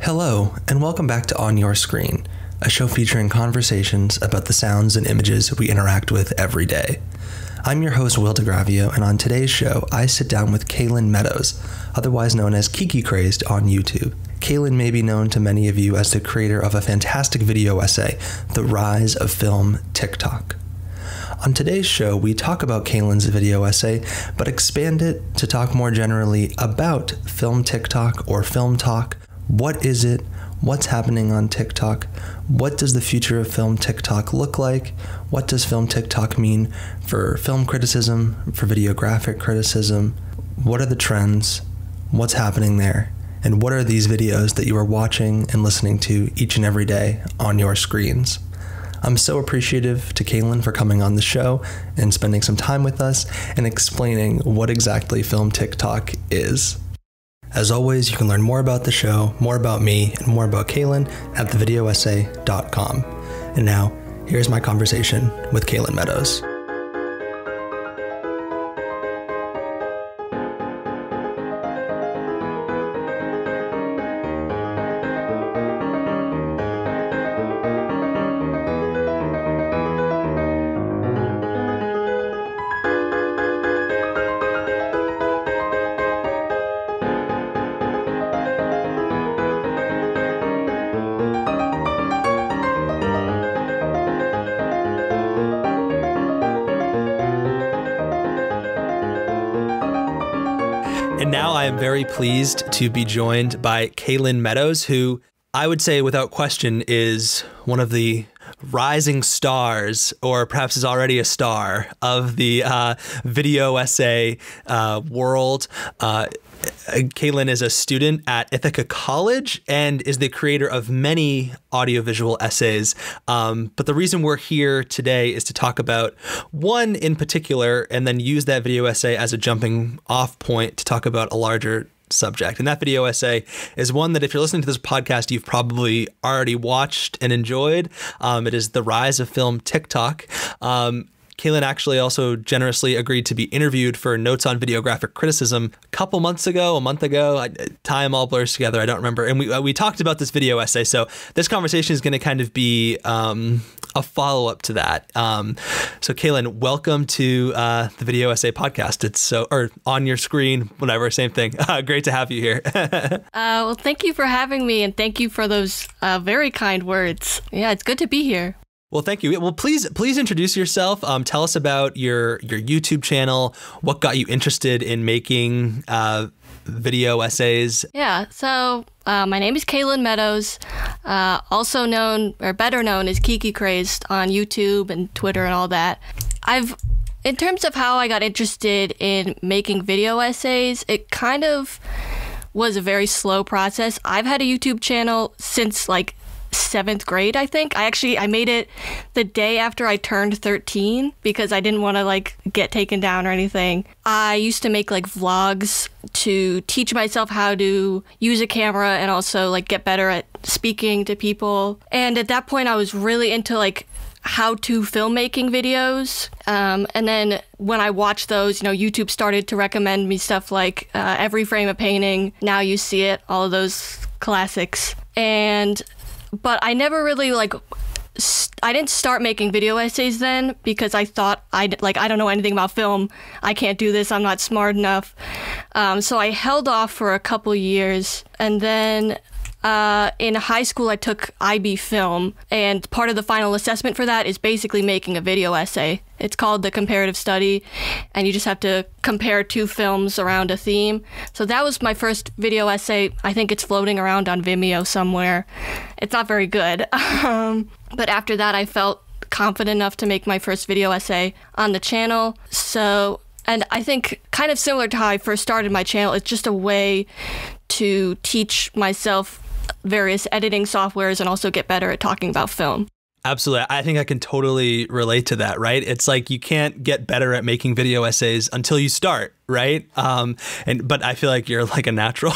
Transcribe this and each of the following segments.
Hello, and welcome back to On Your Screen, a show featuring conversations about the sounds and images we interact with every day. I'm your host, Will DeGravio, and on today's show, I sit down with Kaylin Meadows, otherwise known as Kiki Crazed on YouTube. Kaylin may be known to many of you as the creator of a fantastic video essay, The Rise of Film TikTok. On today's show, we talk about Kaylin's video essay, but expand it to talk more generally about film TikTok or film talk. What is it? What's happening on TikTok? What does the future of film TikTok look like? What does film TikTok mean for film criticism, for videographic criticism? What are the trends? What's happening there? And what are these videos that you are watching and listening to each and every day on your screens? I'm so appreciative to Kaylin for coming on the show and spending some time with us and explaining what exactly film TikTok is. As always, you can learn more about the show, more about me, and more about Kaylin at thevideoessay.com. And now, here's my conversation with Kaylin Meadows. And now I am very pleased to be joined by Kaylin Meadows, who I would say without question is one of the rising stars, or perhaps is already a star, of the video essay world. Kaylin is a student at Ithaca College and is the creator of many audiovisual essays. But the reason we're here today is to talk about one in particular, and then use that video essay as a jumping off point to talk about a larger subject. And that video essay is one that if you're listening to this podcast, you've probably already watched and enjoyed. It is The Rise of Film TikTok. Kaylin actually also generously agreed to be interviewed for Notes on Videographic Criticism a month ago. Time all blurs together. I don't remember. And we talked about this video essay. So this conversation is going to kind of be a follow-up to that. So Kaylin, welcome to the Video Essay Podcast. Or On Your Screen, whatever, same thing. Great to have you here. Well, thank you for having me, and thank you for those very kind words. Yeah, it's good to be here. Well, thank you. Well, please introduce yourself. Tell us about your YouTube channel. What got you interested in making video essays? Yeah. So my name is Kaylin Meadows, also known, or better known as Kiki Crazed on YouTube and Twitter and all that. In terms of how I got interested in making video essays, it kind of was a very slow process. I've had a YouTube channel since like 7th grade, I think. I made it the day after I turned 13 because I didn't want to get taken down or anything. I used to make vlogs to teach myself how to use a camera and also get better at speaking to people. And at that point I was really into how-to filmmaking videos. And then when I watched those, YouTube started to recommend me stuff like Every Frame of Painting, Now You See It, all of those classics. But I never really I didn't start making video essays then because I thought I don't know anything about film. I can't do this. I'm not smart enough. So I held off for a couple years, and then in high school I took IB Film, and part of the final assessment for that is basically making a video essay. It's called the comparative study, and you just have to compare two films around a theme. So that was my first video essay. I think it's floating around on Vimeo somewhere. It's not very good. But after that, I felt confident enough to make my first video essay on the channel. And I think kind of similar to how I first started my channel, it's just a way to teach myself various editing softwares and also get better at talking about film. Absolutely. I think I can totally relate to that, right? It's like you can't get better at making video essays until you start. right? But I feel like you're like a natural.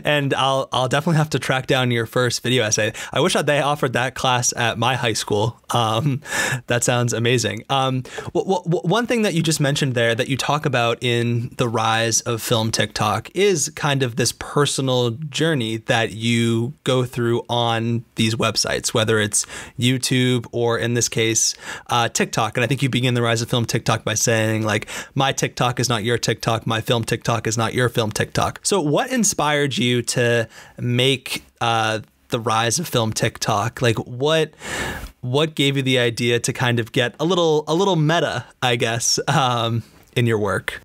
And I'll definitely have to track down your first video essay. I wish that they offered that class at my high school. That sounds amazing. One thing that you just mentioned there that you talk about in the rise of film TikTok is kind of this personal journey that you go through on these websites, whether it's YouTube or in this case, TikTok. And I think you begin the rise of film TikTok by saying like, my TikTok is not your TikTok, my film TikTok is not your film TikTok. So what inspired you to make the rise of film TikTok? Like what gave you the idea to kind of get a little meta, I guess, in your work?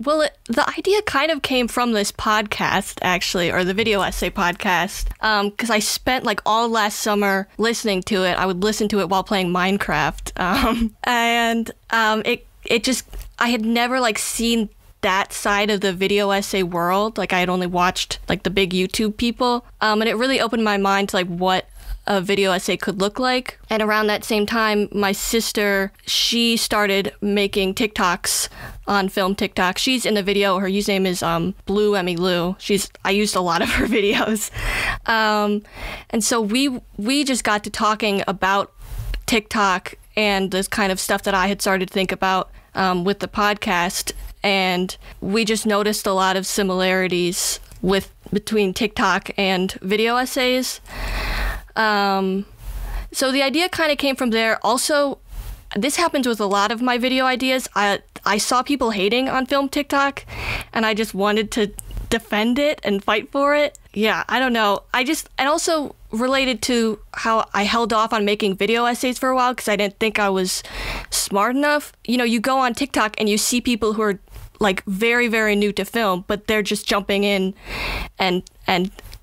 Well, the idea kind of came from this podcast, actually, or the video essay podcast, because I spent like all last summer listening to it. I would listen to it while playing Minecraft, it just, I had never like seen that side of the video essay world. Like I had only watched like the big YouTube people, and it really opened my mind to like what a video essay could look like. And around that same time, my sister, she started making TikToks on film TikTok. She's in the video. Her username is Blue Emmy Lou. I used a lot of her videos. And so we just got to talking about TikTok and this kind of stuff that I had started to think about with the podcast. And we just noticed a lot of similarities between TikTok and video essays. So the idea kind of came from there. Also, this happens with a lot of my video ideas. I saw people hating on film TikTok, and I just wanted to defend it and fight for it. Yeah, I don't know. And also related to how I held off on making video essays for a while because I didn't think I was smart enough. You know, you go on TikTok and you see people who are like very, very new to film, but they're just jumping in and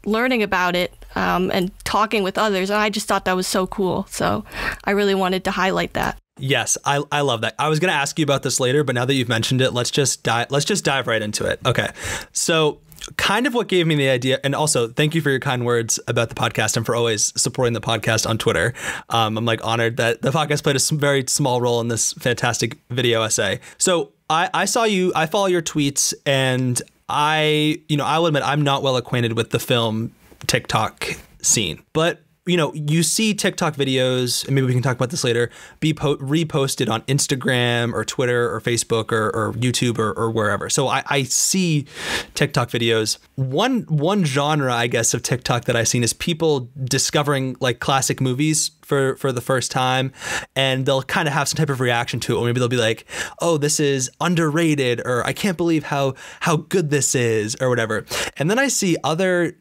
learning about it and talking with others. And I just thought that was so cool. So I really wanted to highlight that. Yes, I love that. I was going to ask you about this later, but now that you've mentioned it, let's just dive right into it. Okay. So kind of what gave me the idea, and also thank you for your kind words about the podcast and for always supporting the podcast on Twitter. I'm like honored that the podcast played a very small role in this fantastic video essay. So I saw you, I follow your tweets, and I'll admit I'm not well acquainted with the film TikTok scene, but you see TikTok videos, and maybe we can talk about this later, be reposted on Instagram or Twitter or Facebook or YouTube or wherever. So I see TikTok videos. One genre, I guess, of TikTok that I've seen is people discovering like classic movies for the first time, and they'll kind of have some type of reaction to it, or maybe they'll be like, oh, this is underrated, or I can't believe how good this is, or whatever. And then I see other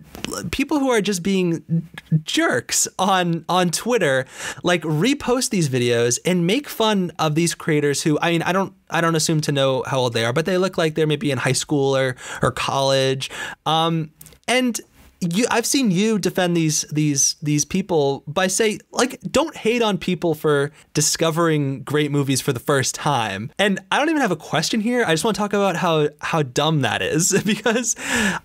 people who are just being jerks on Twitter, like repost these videos and make fun of these creators who, I mean, I don't assume to know how old they are, but they look like they're maybe in high school or college. And I've seen you defend these people by saying, like, don't hate on people for discovering great movies for the first time. And I don't even have a question here. I just want to talk about how dumb that is, because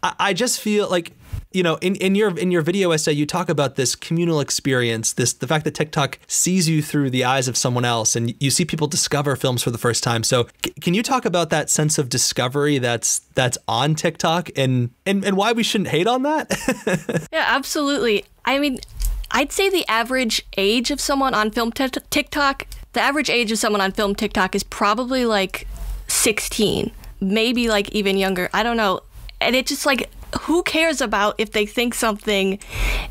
I just feel like, in your video essay, you talk about this communal experience, the fact that TikTok sees you through the eyes of someone else, and you see people discover films for the first time. So can you talk about that sense of discovery that's on TikTok and why we shouldn't hate on that? Yeah, absolutely. I mean, I'd say the average age of someone on film TikTok, is probably like 16, maybe like even younger. I don't know. And it just like, who cares about if they think something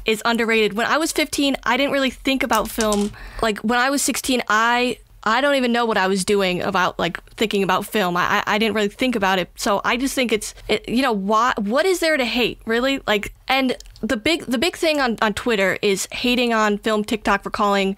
is underrated? When I was 15, I didn't really think about film. Like when I was 16, I don't even know what I was doing about like thinking about film. I didn't really think about it. So I just think what is there to hate, really? Like, and the big thing on Twitter is hating on film TikTok for calling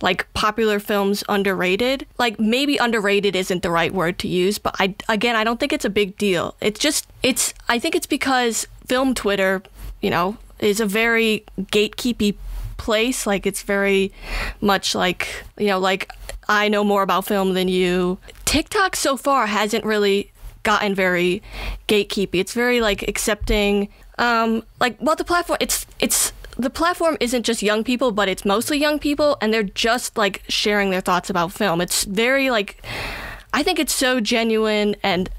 like popular films underrated. Like maybe underrated isn't the right word to use, but I don't think it's a big deal. I think it's because film Twitter, is a very gatekeepy place. Like it's very much like, like I know more about film than you. TikTok so far hasn't really gotten very gatekeepy. It's very like accepting. The platform, the platform isn't just young people, but it's mostly young people, and they're just like sharing their thoughts about film. It's very like, I think it's so genuine, and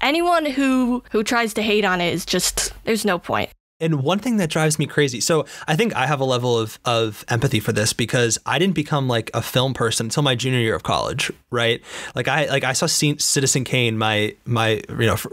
anyone who tries to hate on it is just, there's no point. And one thing that drives me crazy, so I think I have a level of empathy for this because I didn't become like a film person until my junior year of college, right? I saw Citizen Kane my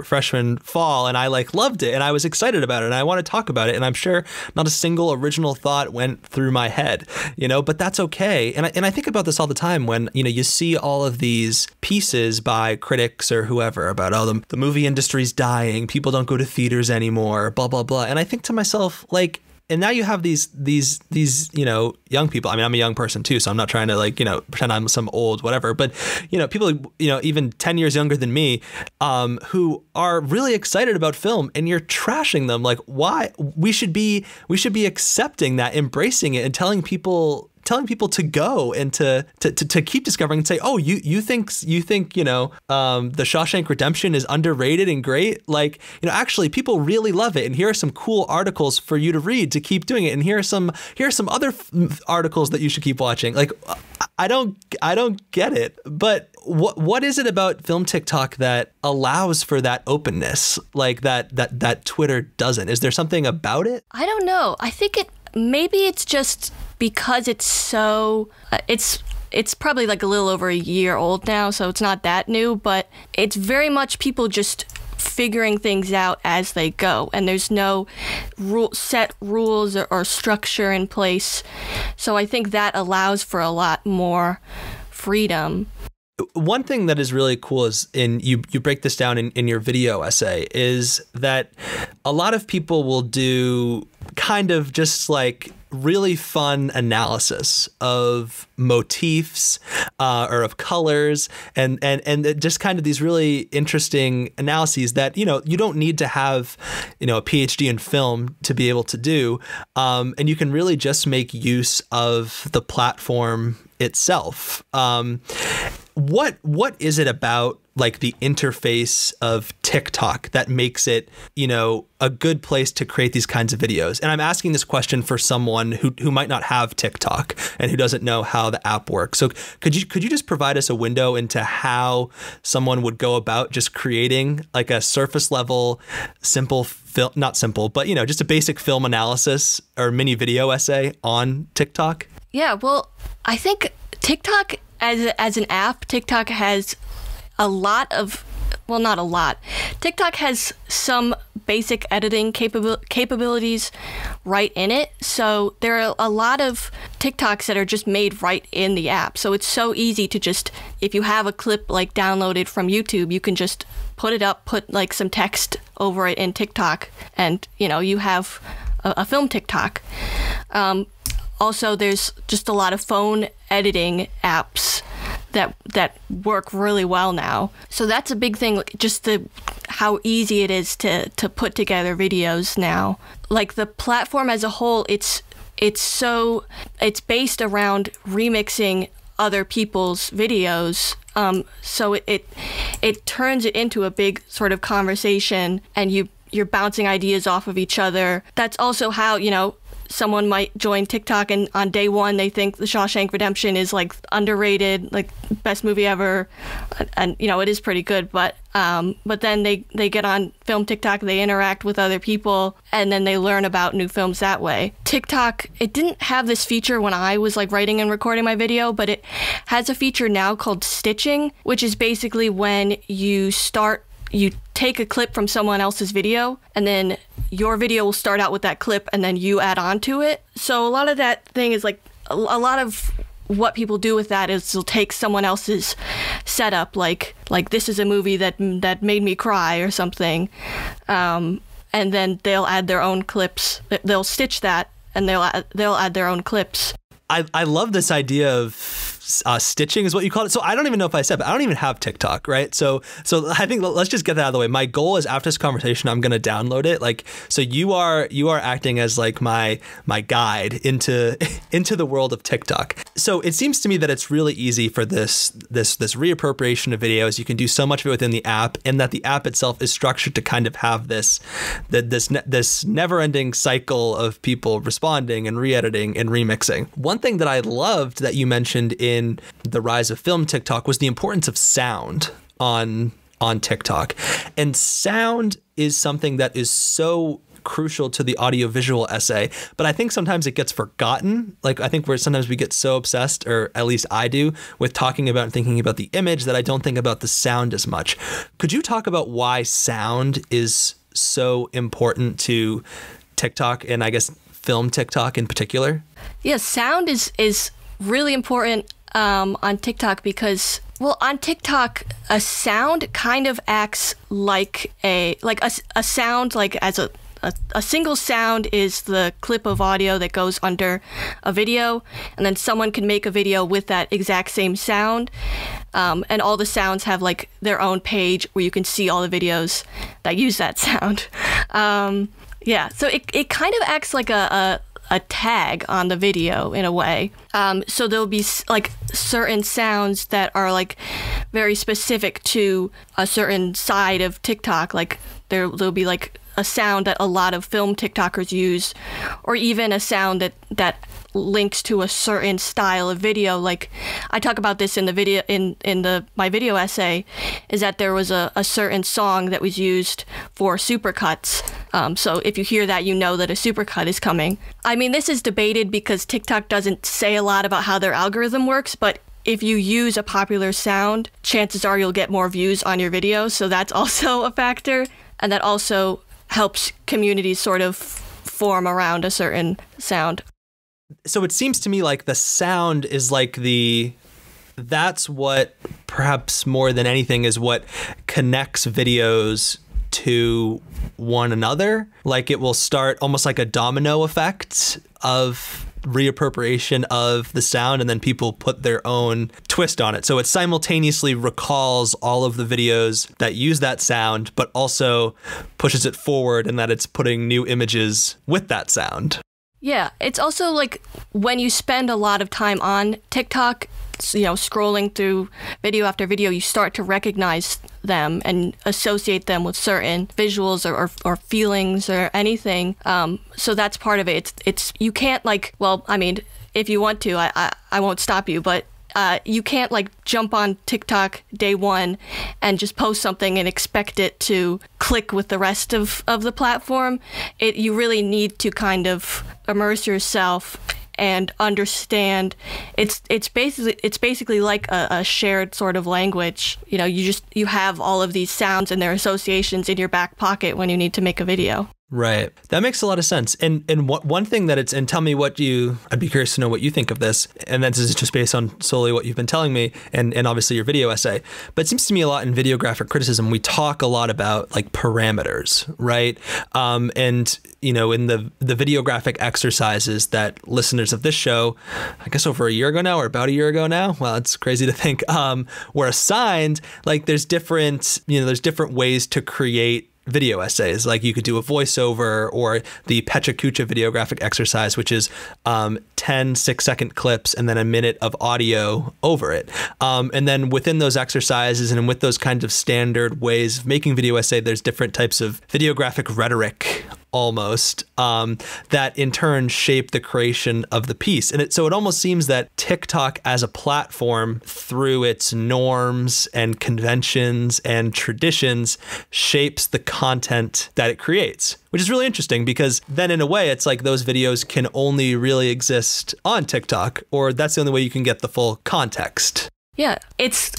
freshman fall, and I like loved it, and I was excited about it, and I want to talk about it, and I'm sure not a single original thought went through my head, but that's okay. And I think about this all the time when you see all of these pieces by critics or whoever about the movie industry's dying, people don't go to theaters anymore, blah blah blah, and I think to myself, like, and now you have these young people. I mean, I'm a young person too, so I'm not trying to pretend I'm some old whatever, but people even 10 years younger than me who are really excited about film, and you're trashing them. Like, why? We should be accepting that, embracing it, and telling people to go and to keep discovering and say, oh, you think the Shawshank Redemption is underrated and great, actually people really love it, and here are some cool articles for you to read to keep doing it, and here are some other articles that you should keep watching. Like, I don't get it, but what is it about film TikTok that allows for that openness, like that Twitter doesn't? Is there something about it? I don't know. I think maybe it's just because it's so it's probably like a little over a year old now, so it's not that new, but it's very much people just figuring things out as they go, and there's no set rules or structure in place. So I think that allows for a lot more freedom. One thing that is really cool is you break this down in your video essay, is that a lot of people will do kind of just like really fun analysis of motifs or of colors and just kind of these really interesting analyses that you don't need to have a PhD in film to be able to do, and you can really just make use of the platform itself. What is it about like the interface of TikTok that makes it, a good place to create these kinds of videos? And I'm asking this question for someone who might not have TikTok and who doesn't know how the app works. So could you just provide us a window into how someone would go about just creating like a surface level, simple film, not simple, but just a basic film analysis or mini video essay on TikTok? Yeah, well, I think TikTok as an app, TikTok has a lot of, well, not a lot. TikTok has some basic editing capabilities right in it. So there are a lot of TikToks that are just made right in the app. So it's so easy to just, if you have a clip like downloaded from YouTube, you can just put it up, put like some text over it in TikTok, and you have a film TikTok. Also, there's just a lot of phone editing apps that work really well now. So that's a big thing, like just how easy it is to put together videos now. Like the platform as a whole, it's based around remixing other people's videos. So it turns it into a big sort of conversation, and you're bouncing ideas off of each other. That's also how, someone might join TikTok and on day one they think The Shawshank Redemption is like underrated, like best movie ever, and it is pretty good, but then they get on film TikTok, they interact with other people, and then they learn about new films that way. TikTok, it didn't have this feature when I was like writing and recording my video, but it has a feature now called stitching, which is basically when you take a clip from someone else's video, and then your video will start out with that clip, and then you add on to it. So a lot of that thing is like, a lot of what people do with that is they'll take someone else's setup, like this is a movie that made me cry or something, and then they'll add their own clips. They'll stitch that, and they'll add their own clips. I love this idea of stitching is what you call it. So I don't even know if I said, but I don't even have TikTok, right? So I think let's just get that out of the way. My goal is after this conversation, I'm going to download it. Like, so you are acting as like my guide into the world of TikTok. So it seems to me that it's really easy for this reappropriation of videos. You can do so much of it within the app, and that the app itself is structured to kind of have this never-ending cycle of people responding and re-editing and remixing. One thing that I loved that you mentioned in in the rise of film TikTok was the importance of sound on TikTok. And sound is something that is so crucial to the audiovisual essay, but I think sometimes it gets forgotten. Like, I think sometimes we get so obsessed, or at least I do, with talking about and thinking about the image that I don't think about the sound as much. Could you talk about why sound is so important to TikTok, and I guess film TikTok in particular? Yeah, sound is really important on TikTok because, well, on TikTok, a sound kind of acts like a sound, like as a single sound is the clip of audio that goes under a video, and then someone can make a video with that exact same sound, and all the sounds have like their own page where you can see all the videos that use that sound. Yeah, so it kind of acts like a tag on the video in a way. So there'll be like certain sounds that are like very specific to a certain side of TikTok. Like there'll be like a sound that a lot of film TikTokers use, or even a sound that links to a certain style of video. Like I talk about this in the video my video essay, is that there was a certain song that was used for supercuts. So if you hear that, you know that a supercut is coming. I mean, this is debated because TikTok doesn't say a lot about how their algorithm works, but if you use a popular sound, chances are you'll get more views on your video. So that's also a factor, and that also helps communities sort of form around a certain sound. So it seems to me like the sound is like that's what, perhaps more than anything, is what connects videos to one another. Like it will start almost like a domino effect of reappropriation of the sound, and then people put their own twist on it. So it simultaneously recalls all of the videos that use that sound, but also pushes it forward in that it's putting new images with that sound. Yeah, it's also like when you spend a lot of time on TikTok, you know, scrolling through video after video, you start to recognize them and associate them with certain visuals or feelings or anything. So that's part of it. It's you can't like, well, I mean, if you want to, I won't stop you, but you can't like jump on TikTok day one and just post something and expect it to click with the rest of the platform. You really need to kind of immerse yourself and understand. It's basically like a shared sort of language. You know, you have all of these sounds and their associations in your back pocket when you need to make a video. Right. That makes a lot of sense. And one thing that and tell me I'd be curious to know what you think of this. And this is just based on solely what you've been telling me and obviously your video essay. But it seems to me a lot in videographic criticism, we talk a lot about like parameters, right? And, you know, in the videographic exercises that listeners of this show, I guess over a year ago now, or about a year ago now, well, it's crazy to think, were assigned, like there's different ways to create video essays. Like you could do a voiceover, or the Pecha Kucha videographic exercise, which is 10 6-second clips and then a minute of audio over it. And then within those exercises and with those kinds of standard ways of making video essay, there's different types of videographic rhetoric almost that in turn shape the creation of the piece. And so it almost seems that TikTok as a platform, through its norms and conventions and traditions, shapes the content that it creates, which is really interesting, because then in a way it's like those videos can only really exist on TikTok, or that's the only way you can get the full context. Yeah, it's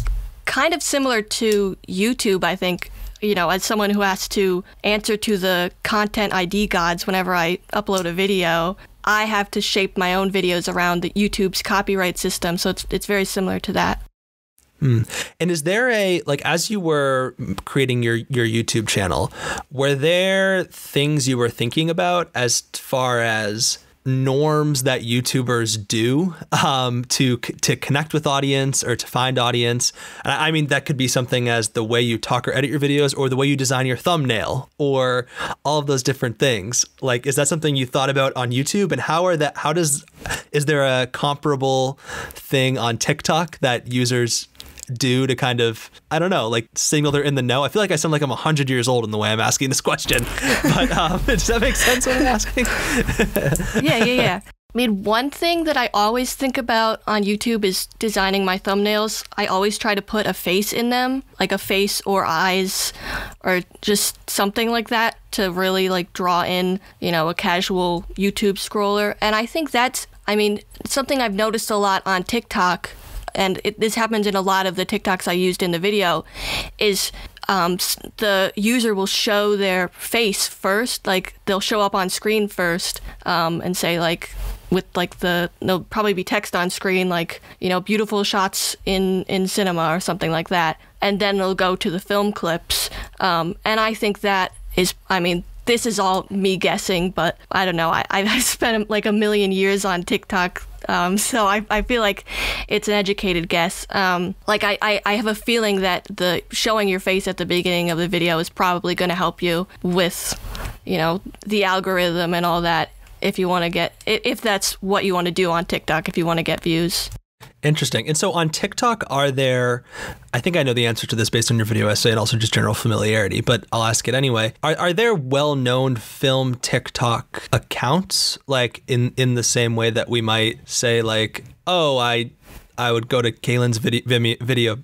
kind of similar to YouTube, I think. You know, as someone who has to answer to the content ID gods whenever I upload a video, I have to shape my own videos around the YouTube's copyright system. So it's very similar to that. And is there as you were creating your YouTube channel, were there things you were thinking about as far as norms that YouTubers do to connect with audience or to find audience? And I mean, that could be something as the way you talk or edit your videos, or the way you design your thumbnail, or all of those different things. Like, is that something you thought about on YouTube? And is there a comparable thing on TikTok that users do to kind of, I don't know, like signal they're in the know? I feel like I sound like I'm 100 years old in the way I'm asking this question, but does that make sense what I'm asking? Yeah. I mean, one thing that I always think about on YouTube is designing my thumbnails. I always try to put a face in them, like a face or eyes or just something like that to really like draw in, you know, a casual YouTube scroller. And I think that's, I mean, something I've noticed a lot on TikTok, and this happens in a lot of the TikToks I used in the video, is the user will show their face first, like they'll show up on screen first and say like, with like there'll probably be text on screen like, you know, beautiful shots in cinema or something like that. And then they'll go to the film clips. And I think that is, I mean, this is all me guessing, but I don't know. I've spent like a million years on TikTok. So I feel like it's an educated guess. Like I have a feeling that the showing your face at the beginning of the video is probably going to help you with, you know, the algorithm and all that. If you want to get, if that's what you want to do on TikTok, if you want to get views. Interesting. And so on TikTok, are there, I think I know the answer to this based on your video essay and also just general familiarity, but I'll ask it anyway. Are there well-known film TikTok accounts, like in the same way that we might say like, oh, I would go to Kaylin's Vimeo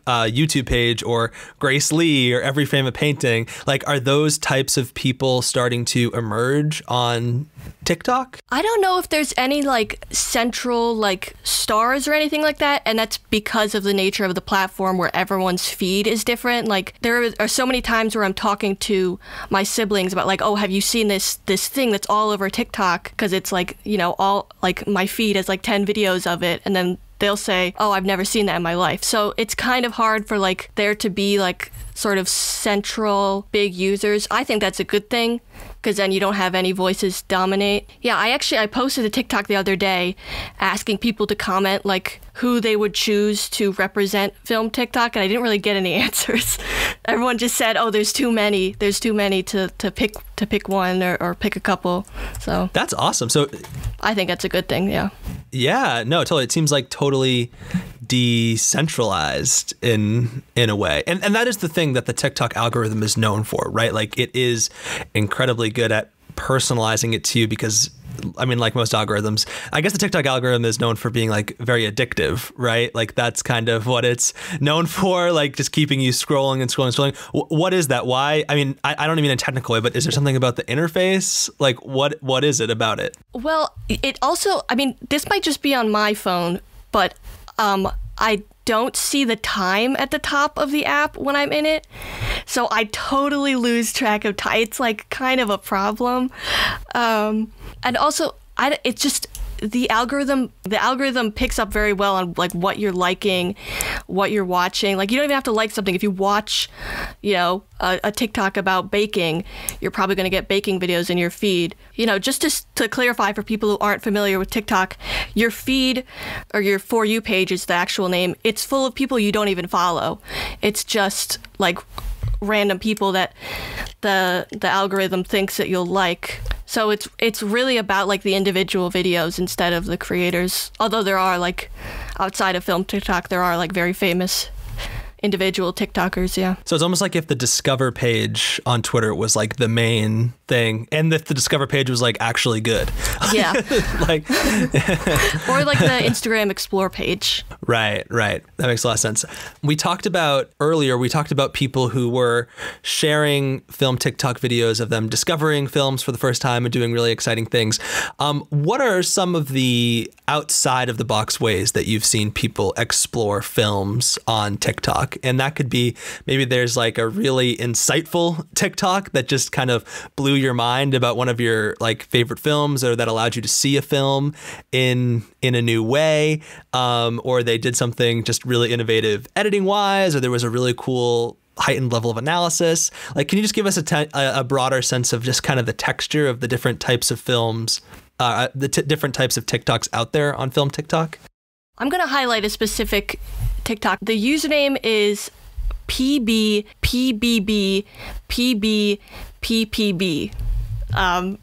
YouTube page, or Grace Lee, or Every Frame a Painting? Like, are those types of people starting to emerge on TikTok? I don't know if there's any like central like stars or anything like that, and that's because of the nature of the platform where everyone's feed is different. Like there are so many times where I'm talking to my siblings about like, oh, have you seen this thing that's all over TikTok? Because it's like, you know, all like my feed has like 10 videos of it, and then they'll say, oh, I've never seen that in my life. So it's kind of hard for like there to be like sort of central big users. I think that's a good thing, because then you don't have any voices dominate. Yeah, I posted a TikTok the other day asking people to comment like who they would choose to represent film TikTok, and I didn't really get any answers. Everyone just said, oh, there's too many to pick one or pick a couple. So that's awesome. So I think that's a good thing. Yeah. Yeah, no, totally. It seems like totally decentralized in a way. And that is the thing that the TikTok algorithm is known for, right? Like it is incredibly good at personalizing it to you because, I mean, like most algorithms, I guess the TikTok algorithm is known for being like very addictive, right? Like that's kind of what it's known for, like just keeping you scrolling and scrolling and scrolling. What is that? Why? I mean, I don't mean in a technical way, but is there something about the interface? Like what is it about it? Well, it also, I mean, this might just be on my phone, but I don't see the time at the top of the app when I'm in it. So I totally lose track of time. It's like kind of a problem. And also, it's just the algorithm picks up very well on like what you're liking, what you're watching. Like you don't even have to like something. If you watch, you know, a TikTok about baking, you're probably going to get baking videos in your feed. You know, just to clarify for people who aren't familiar with TikTok, your feed or your For You page is the actual name. It's full of people you don't even follow. It's just like random people that the algorithm thinks that you'll like. So it's really about like the individual videos instead of the creators. Although there are like, outside of film TikTok, there are like very famous individual TikTokers, yeah. So it's almost like if the Discover page on Twitter was like the main thing, and if the Discover page was like actually good. Yeah. Like or like the Instagram Explore page. Right. That makes a lot of sense. We talked about people who were sharing film TikTok videos of them discovering films for the first time and doing really exciting things. What are some of the outside of the box ways that you've seen people explore films on TikTok? And that could be, maybe there's like a really insightful TikTok that just kind of blew your mind about one of your like favorite films, or that allowed you to see a film in a new way, or they did something just really innovative editing wise, or there was a really cool heightened level of analysis. Like, can you just give us a broader sense of just kind of the texture of the different types of films, different types of TikToks out there on film TikTok? I'm going to highlight a specific TikTok. The username is PBPBB PBPPB.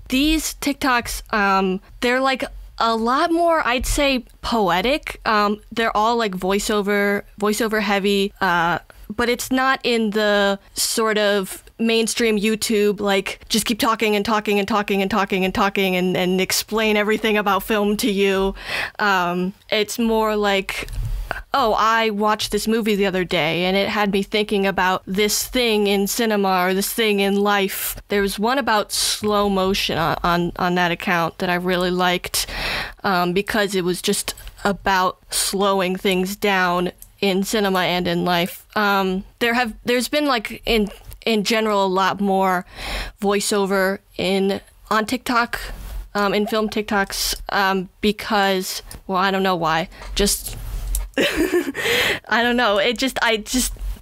These TikToks, they're like a lot more, I'd say, poetic. They're all like voiceover heavy, but it's not in the sort of mainstream YouTube, like just keep talking and talking and talking and talking and talking and explain everything about film to you. It's more like, oh, I watched this movie the other day and it had me thinking about this thing in cinema or this thing in life. There was one about slow motion on that account that I really liked, because it was just about slowing things down in cinema and in life. There's been like in general a lot more voiceover on TikTok, in film TikToks, because, well, I don't know why. Just I don't know. I just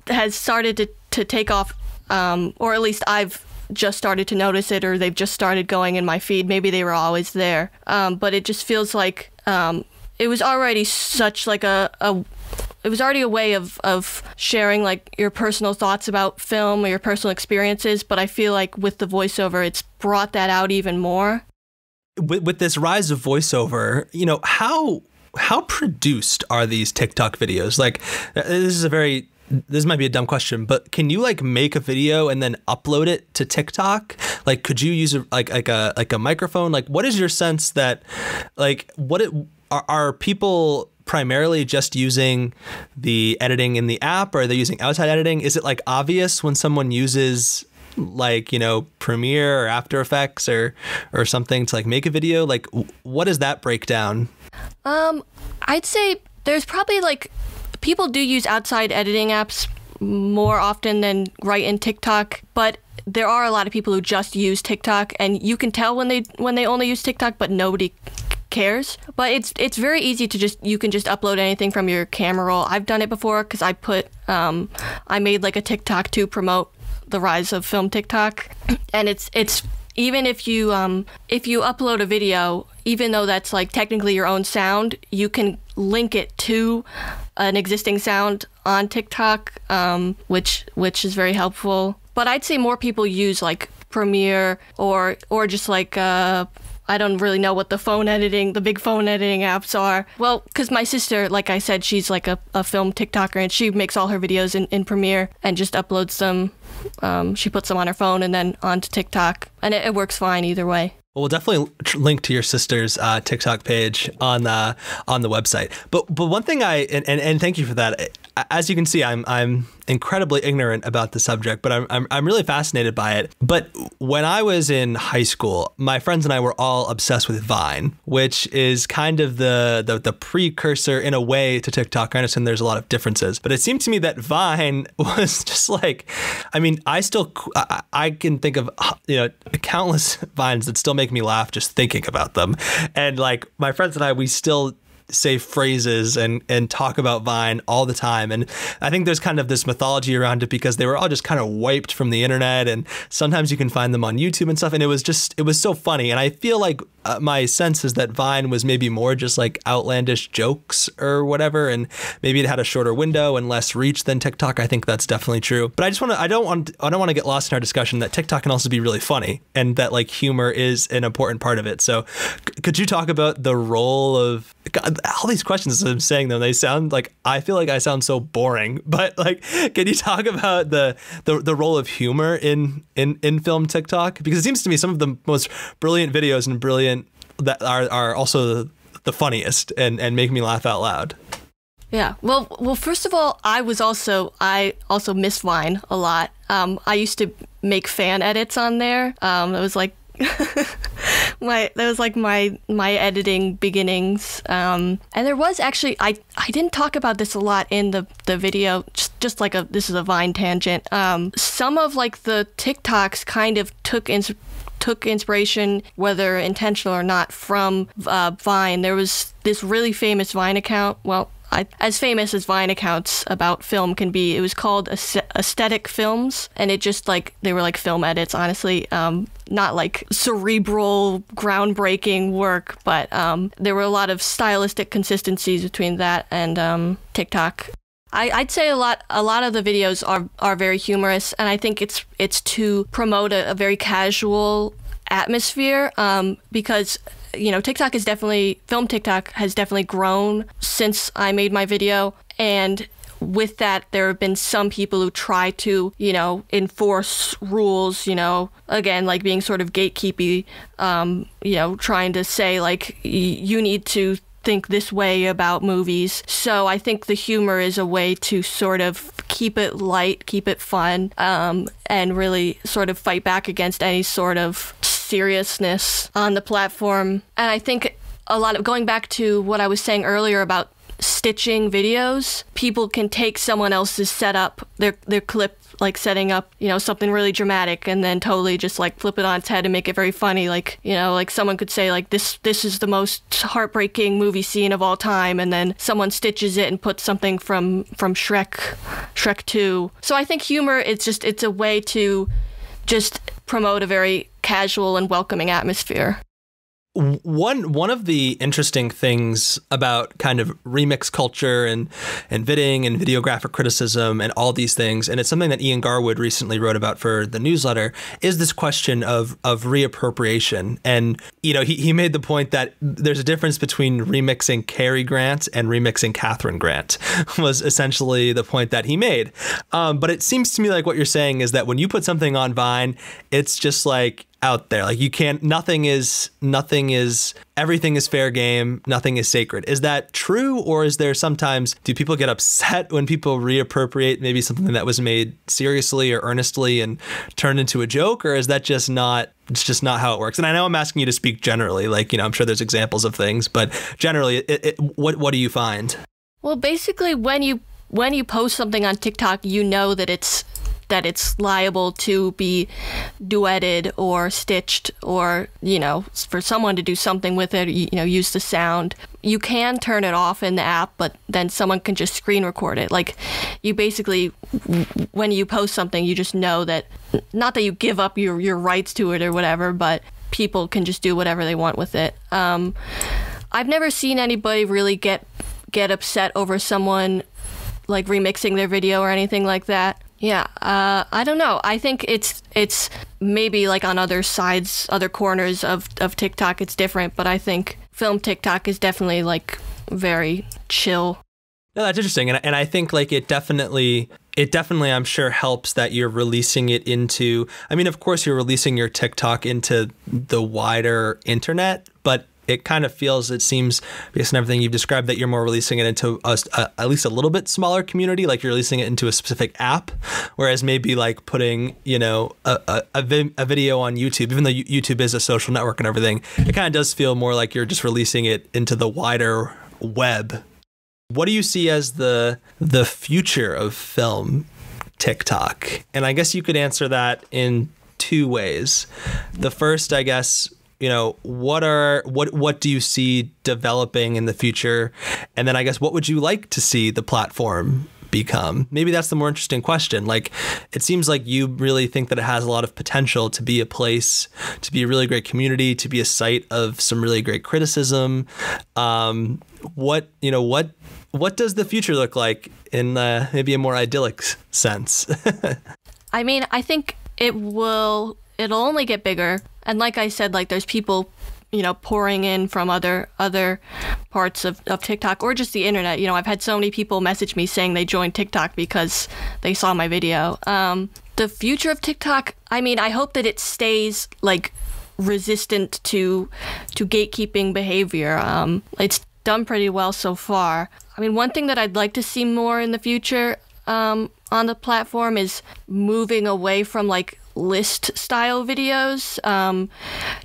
has started to take off, or at least I've just started to notice it, or they've just started going in my feed. Maybe they were always there, but it just feels like it was already such like it was already a way of sharing like your personal thoughts about film or your personal experiences. But I feel like with the voiceover, it's brought that out even more. With this rise of voiceover, you know, how produced are these TikTok videos? Like, this might be a dumb question, but can you like make a video and then upload it to TikTok? Like, could you use a microphone? Like, what is your sense that, like, are people primarily just using the editing in the app, or are they using outside editing? Is it like obvious when someone uses like, you know, Premiere or After Effects or something to like make a video? Like, what does that break down? I'd say there's probably like, people do use outside editing apps more often than right in TikTok, but there are a lot of people who just use TikTok, and you can tell when they only use TikTok, but nobody cares. But it's very easy to you can just upload anything from your camera roll. I've done it before because I made like a TikTok to promote the rise of film TikTok, and it's even if you upload a video, even though that's like technically your own sound, you can link it to an existing sound on TikTok, which is very helpful. But I'd say more people use like Premiere or just like I don't really know what the big phone editing apps are. Well, because my sister, like I said, she's like a film TikToker, and she makes all her videos in Premiere and just uploads them. She puts them on her phone and then onto TikTok, and it works fine either way. Well, we'll definitely link to your sister's TikTok page on the website. But one thing and thank you for that. As you can see, I'm incredibly ignorant about the subject, but I'm really fascinated by it. But when I was in high school, my friends and I were all obsessed with Vine, which is kind of the precursor in a way to TikTok. I understand there's a lot of differences, but it seemed to me that Vine was just like, I mean, I can think of, you know, countless Vines that still make me laugh just thinking about them. And like my friends and I, we still say phrases and talk about Vine all the time. And I think there's kind of this mythology around it because they were all just kind of wiped from the internet, and sometimes you can find them on YouTube and stuff. And it was so funny. And I feel like my sense is that Vine was maybe more just like outlandish jokes or whatever, and maybe it had a shorter window and less reach than TikTok. I think that's definitely true. But I don't want to get lost in our discussion that TikTok can also be really funny, and that like humor is an important part of it. So could you talk about the role of, God, all these questions as I'm saying them, they sound like, I feel like I sound so boring, but like, can you talk about the role of humor in film TikTok? Because it seems to me some of the most brilliant videos and brilliant that are also the funniest and make me laugh out loud. Yeah. Well, first of all, I also miss Vine a lot. I used to make fan edits on there. That was like my editing beginnings. And there was actually, I didn't talk about this a lot in the video, just like this is a Vine tangent. Some of like the TikToks kind of took inspiration, whether intentional or not, from Vine. There was this really famous Vine account, well, as famous as Vine accounts about film can be. It was called Aesthetic Films, and it just like, they were like film edits, honestly, not like cerebral, groundbreaking work, but there were a lot of stylistic consistencies between that and TikTok. I'd say a lot of the videos are very humorous, and I think it's to promote a very casual atmosphere, because, you know, film TikTok has definitely grown since I made my video, and with that, there have been some people who try to, enforce rules, again, like being sort of gatekeepy, trying to say, like, you need to think this way about movies. So I think the humor is a way to sort of keep it light, keep it fun, and really sort of fight back against any sort of seriousness on the platform. And I think a lot of, going back to what I was saying earlier about stitching videos, people can take someone else's setup, their clip, like setting up, something really dramatic, and then totally just like flip it on its head and make it very funny. Like, like someone could say like this is the most heartbreaking movie scene of all time, and then someone stitches it and puts something from Shrek 2. So I think humor, it's a way to just promote a very casual and welcoming atmosphere. One of the interesting things about kind of remix culture and vidding and videographic criticism and all these things, and it's something that Ian Garwood recently wrote about for the newsletter, is this question of reappropriation. And, he made the point that there's a difference between remixing Cary Grant and remixing Catherine Grant, was essentially the point that he made. But it seems to me like what you're saying is that when you put something on Vine, it's just like out there. Like you can't, everything is fair game. Nothing is sacred. Is that true? Or is there sometimes, do people get upset when people reappropriate maybe something that was made seriously or earnestly and turned into a joke? Or is that just not, it's just not how it works? And I know I'm asking you to speak generally, like, I'm sure there's examples of things, but generally what do you find? Well, basically when you post something on TikTok, that it's liable to be duetted or stitched, or, for someone to do something with it, use the sound. You can turn it off in the app, but then someone can just screen record it. Like, you basically, when you post something, you just know that, not that you give up your rights to it or whatever, but people can just do whatever they want with it. I've never seen anybody really get upset over someone like remixing their video or anything like that. Yeah, I don't know. I think it's maybe like on other sides, other corners of TikTok, it's different. But I think film TikTok is definitely like very chill. No, that's interesting. And I think like it definitely, I'm sure, helps that you're releasing it into, I mean, of course, you're releasing your TikTok into the wider internet, but it kind of feels, it seems, based on everything you've described, that you're more releasing it into at least a little bit smaller community, like you're releasing it into a specific app, whereas maybe like putting, a video on YouTube, even though YouTube is a social network and everything, it kind of does feel more like you're just releasing it into the wider web. What do you see as the future of film TikTok? And I guess you could answer that in two ways. The first, I guess, what do you see developing in the future? And then I guess, what would you like to see the platform become? Maybe that's the more interesting question. Like, it seems like you really think that it has a lot of potential to be a place, to be a really great community, to be a site of some really great criticism. What does the future look like in maybe a more idyllic sense? I mean, I think it'll only get bigger. And like I said, like there's people, pouring in from other parts of TikTok or just the internet. I've had so many people message me saying they joined TikTok because they saw my video. The future of TikTok, I mean, I hope that it stays like resistant to gatekeeping behavior. It's done pretty well so far. I mean, one thing that I'd like to see more in the future on the platform is moving away from like list style videos,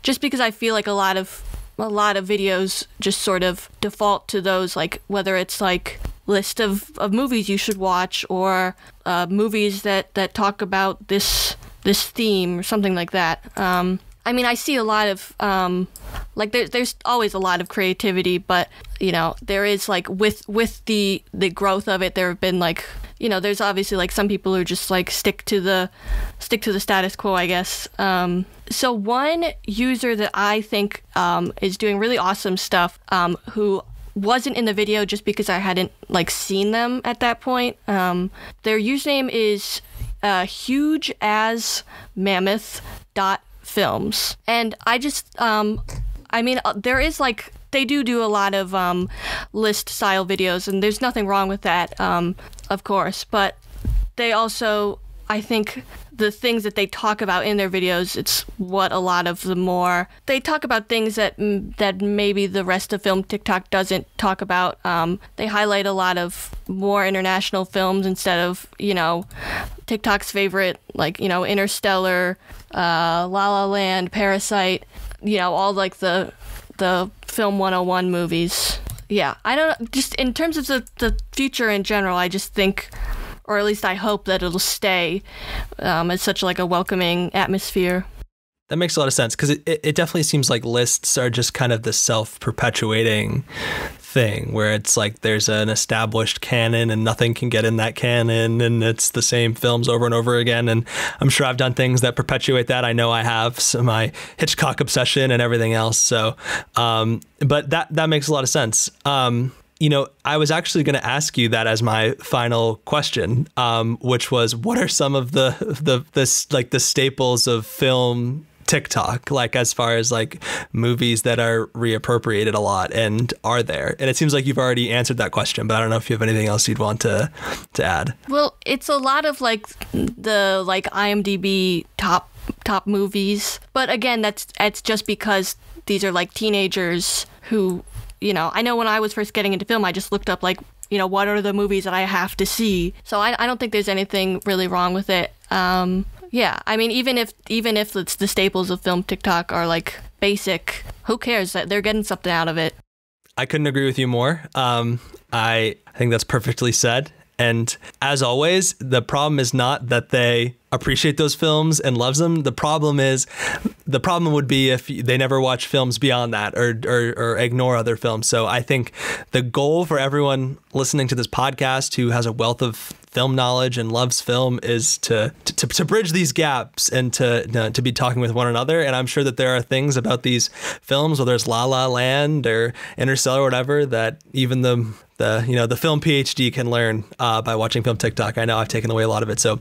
just because I feel like a lot of videos just sort of default to those, like whether it's like list of movies you should watch or movies that talk about this theme or something like that. I mean, I see a lot of like there's always a lot of creativity, but there is like with the growth of it, there have been like there's obviously like some people who just like stick to the status quo, I guess. So one user that I think is doing really awesome stuff, who wasn't in the video just because I hadn't like seen them at that point. Their username is huge as mammoth.films, and I just I mean, there is like, they do a lot of list style videos, and there's nothing wrong with that. of course, but they also, I think, the things that they talk about in their videos, it's what a lot of the more, they talk about things that maybe the rest of Film TikTok doesn't talk about. They highlight a lot of more international films instead of, TikTok's favorite, like, Interstellar, La La Land, Parasite, all like the Film 101 movies. Yeah, I don't, just in terms of the future in general, I just think, or at least I hope that it'll stay as such like a welcoming atmosphere. That makes a lot of sense, because it definitely seems like lists are just kind of the self-perpetuating thing where it's like there's an established canon and nothing can get in that canon, and it's the same films over and over again. And I'm sure I've done things that perpetuate that. I know I have, so my Hitchcock obsession and everything else. So, but that makes a lot of sense. I was actually going to ask you that as my final question, which was, what are some of the staples of film TikTok, like as far as like movies that are reappropriated a lot, and are there? And it seems like you've already answered that question, but I don't know if you have anything else you'd want to add. Well, it's a lot of like the IMDb top movies, but again, it's just because these are like teenagers who, I know when I was first getting into film, I just looked up like, what are the movies that I have to see? So I don't think there's anything really wrong with it. Yeah, I mean, even if it's the staples of film TikTok are like basic, who cares? That they're getting something out of it. I couldn't agree with you more. I think that's perfectly said. And as always, the problem is not that they appreciate those films and loves them. The problem would be if they never watch films beyond that, or ignore other films. So I think the goal for everyone listening to this podcast who has a wealth of film knowledge and loves film is to bridge these gaps and to be talking with one another. And I'm sure that there are things about these films, whether it's La La Land or Interstellar or whatever, that even the film PhD can learn by watching film TikTok. I know I've taken away a lot of it. So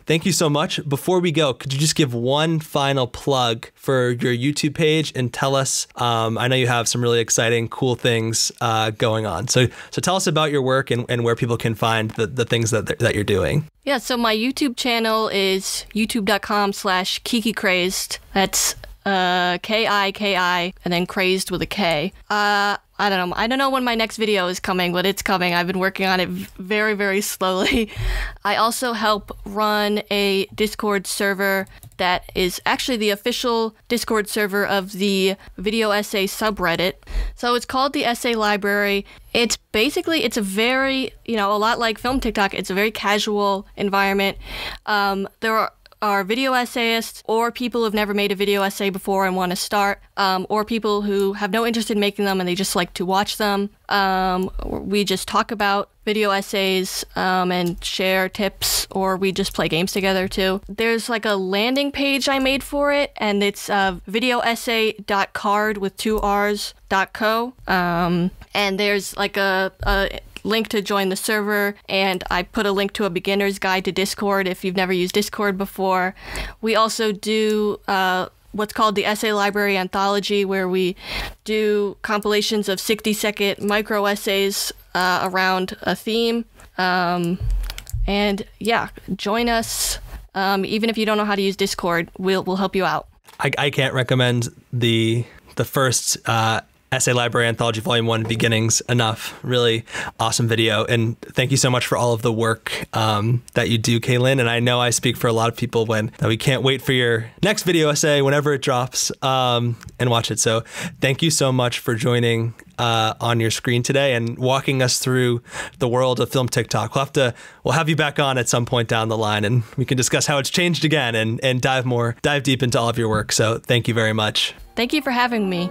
thank you so much. Before we go, could you just give one final plug for your YouTube page and tell us, I know you have some really exciting, cool things going on. So tell us about your work and where people can find the things that you're doing. Yeah, so my YouTube channel is youtube.com/KikiCrazed. That's K-I-K-I and then crazed with a K. I don't know when my next video is coming, but it's coming. I've been working on it very, very slowly. I also help run a Discord server that is actually the official Discord server of the video essay subreddit. So it's called the Essay Library. It's a very, a lot like film TikTok, it's a very casual environment. There are video essayists or people who've never made a video essay before and want to start, or people who have no interest in making them and they just like to watch them. We just talk about video essays and share tips, or we just play games together too. There's like a landing page I made for it, and it's videoessay.card with 2 R's.co. And there's like a link to join the server, and I put a link to a beginner's guide to Discord if you've never used Discord before. We also do what's called the Essay Library Anthology, where we do compilations of 60-second micro essays around a theme. And yeah, join us. Even if you don't know how to use Discord, we'll help you out. I can't recommend the first Essay Library Anthology Volume 1 Beginnings enough. Really awesome video. And thank you so much for all of the work that you do, Kaylin. And I know I speak for a lot of people when we can't wait for your next video essay whenever it drops and watch it. So thank you so much for joining on your screen today and walking us through the world of film TikTok. We'll have you back on at some point down the line, and we can discuss how it's changed again and dive deep into all of your work. So thank you very much. Thank you for having me.